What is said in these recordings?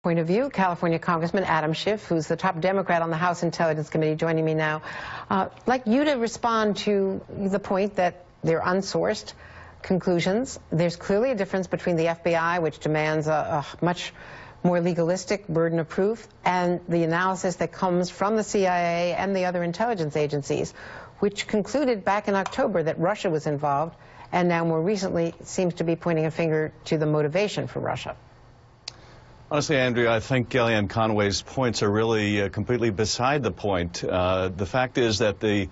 Point of view, California Congressman Adam Schiff, who's the top Democrat on the House Intelligence Committee, joining me now. I'd like you to respond to the point that they're unsourced conclusions. There's clearly a difference between the FBI, which demands a much more legalistic burden of proof, and the analysis that comes from the CIA and the other intelligence agencies, which concluded back in October that Russia was involved, and now more recently seems to be pointing a finger to the motivation for Russia. Honestly, Andrea, I think Kellyanne Conway's points are really completely beside the point. The fact is that the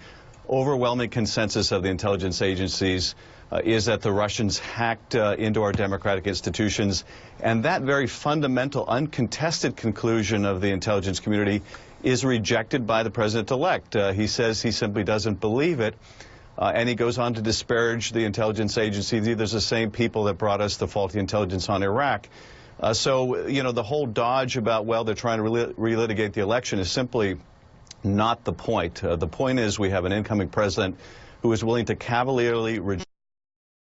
overwhelming consensus of the intelligence agencies is that the Russians hacked into our democratic institutions, and that very fundamental, uncontested conclusion of the intelligence community is rejected by the president-elect. He says he simply doesn't believe it, and he goes on to disparage the intelligence agencies. These are the same people that brought us the faulty intelligence on Iraq. So, you know, the whole dodge about, well, they're trying to relitigate the election is simply not the point. The point is we have an incoming president who is willing to cavalierly reject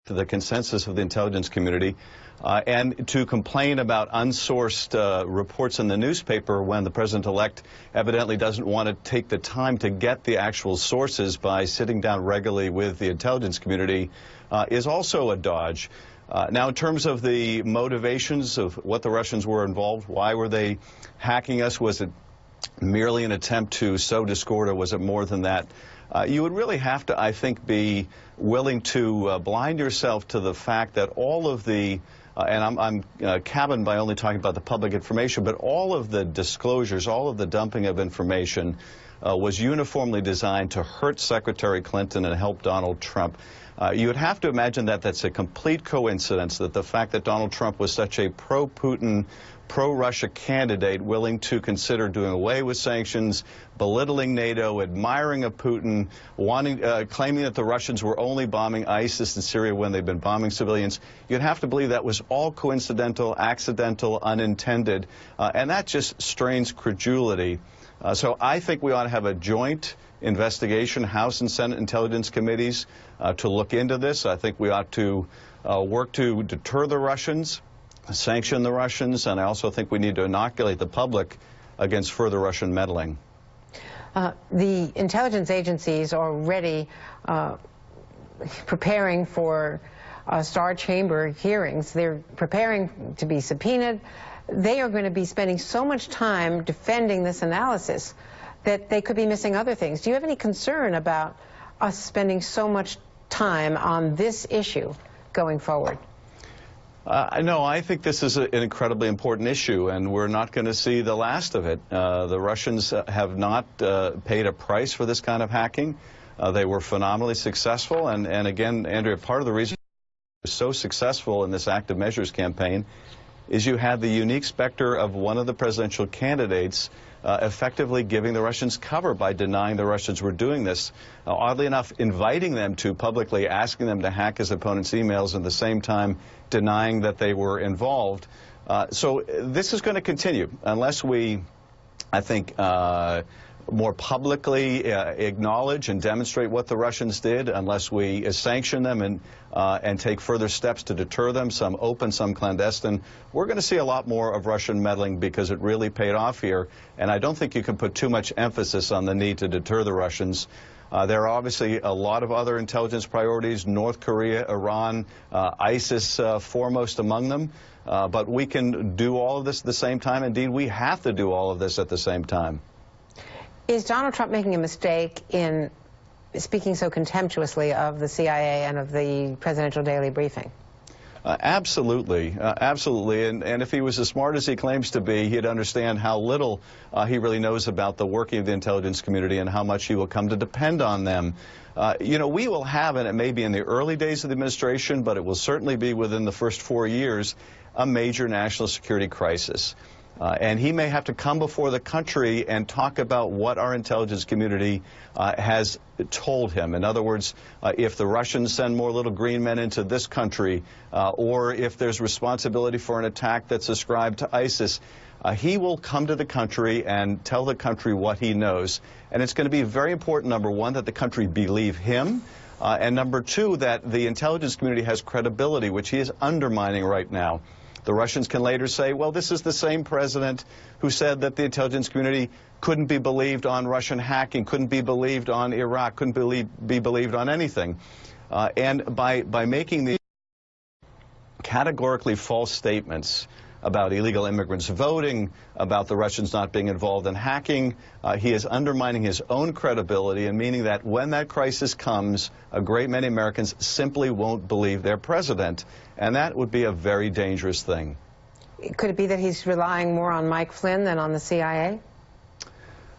the consensus of the intelligence community and to complain about unsourced reports in the newspaper when the president-elect evidently doesn't want to take the time to get the actual sources by sitting down regularly with the intelligence community is also a dodge. Now, in terms of the motivations of what the Russians were involved, why were they hacking us? Was it merely an attempt to sow discord, or was it more than that? You would really have to, I think, be willing to blind yourself to the fact that all of the, and I'm cabined by only talking about the public information, but all of the disclosures, all of the dumping of information was uniformly designed to hurt Secretary Clinton and help Donald Trump. You would have to imagine that that's a complete coincidence, that the fact that Donald Trump was such a pro-Putin, pro-Russia candidate willing to consider doing away with sanctions, belittling NATO, admiring of Putin, claiming that the Russians were only bombing ISIS in Syria when they've been bombing civilians. You'd have to believe that was all coincidental, accidental, unintended, and that just strains credulity. So I think we ought to have a joint investigation, House and Senate Intelligence Committees, to look into this. I think we ought to work to deter the Russians, sanction the Russians, and I also think we need to inoculate the public against further Russian meddling. The intelligence agencies are already preparing for Star Chamber hearings. They're preparing to be subpoenaed. They are going to be spending so much time defending this analysis that they could be missing other things. Do you have any concern about us spending so much time on this issue going forward? No, I think this is an incredibly important issue, and we're not going to see the last of it. The Russians have not paid a price for this kind of hacking. They were phenomenally successful, and again, Andrea, part of the reason they were so successful in this active measures campaign is you had the unique specter of one of the presidential candidates effectively giving the Russians cover by denying the Russians were doing this. Oddly enough, inviting them to publicly asking them to hack his opponent's emails, and at the same time denying that they were involved. So this is going to continue unless we, I think, more publicly acknowledge and demonstrate what the Russians did, unless we sanction them and take further steps to deter them, some open, some clandestine. We're going to see a lot more of Russian meddling because it really paid off here, and I don't think you can put too much emphasis on the need to deter the Russians. There are obviously a lot of other intelligence priorities, North Korea, Iran, ISIS foremost among them, but we can do all of this at the same time. Indeed, we have to do all of this at the same time. Is Donald Trump making a mistake in speaking so contemptuously of the CIA and of the presidential daily briefing? Absolutely, absolutely. And if he was as smart as he claims to be, he'd understand how little he really knows about the working of the intelligence community and how much he will come to depend on them. You know, we will have, and it may be in the early days of the administration, but it will certainly be within the first 4 years, a major national security crisis. And he may have to come before the country and talk about what our intelligence community has told him. In other words, if the Russians send more little green men into this country, or if there's responsibility for an attack that's ascribed to ISIS, he will come to the country and tell the country what he knows. And it's going to be very important, number one, that the country believe him, and number two, that the intelligence community has credibility, which he is undermining right now. The Russians can later say, well, this is the same president who said that the intelligence community couldn't be believed on Russian hacking, couldn't be believed on Iraq, couldn't be believed on anything. And by making these categorically false statements about illegal immigrants voting, about the Russians not being involved in hacking, he is undermining his own credibility and meaning that when that crisis comes, a great many Americans simply won't believe their president. And that would be a very dangerous thing. Could it be that he's relying more on Mike Flynn than on the CIA?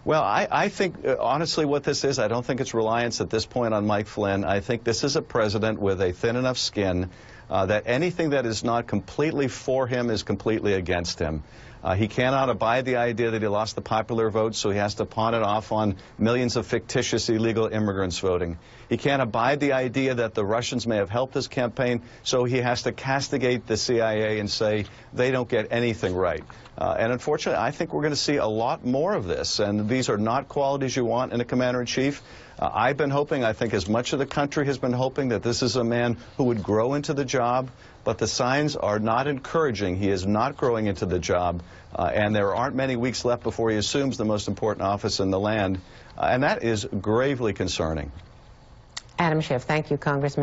Well, I think, honestly, what this is, I don't think it's reliance at this point on Mike Flynn. I think this is a president with a thin enough skin that anything that is not completely for him is completely against him. He cannot abide the idea that he lost the popular vote, so he has to pawn it off on millions of fictitious illegal immigrants voting. He can't abide the idea that the Russians may have helped his campaign, so he has to castigate the CIA and say they don't get anything right. And unfortunately, I think we're going to see a lot more of this, and these are not qualities you want in a commander-in-chief. I've been hoping, I think as much of the country has been hoping, that this is a man who would grow into the job, but the signs are not encouraging. He is not growing into the job, and there aren't many weeks left before he assumes the most important office in the land, and that is gravely concerning. Adam Schiff, thank you, Congressman.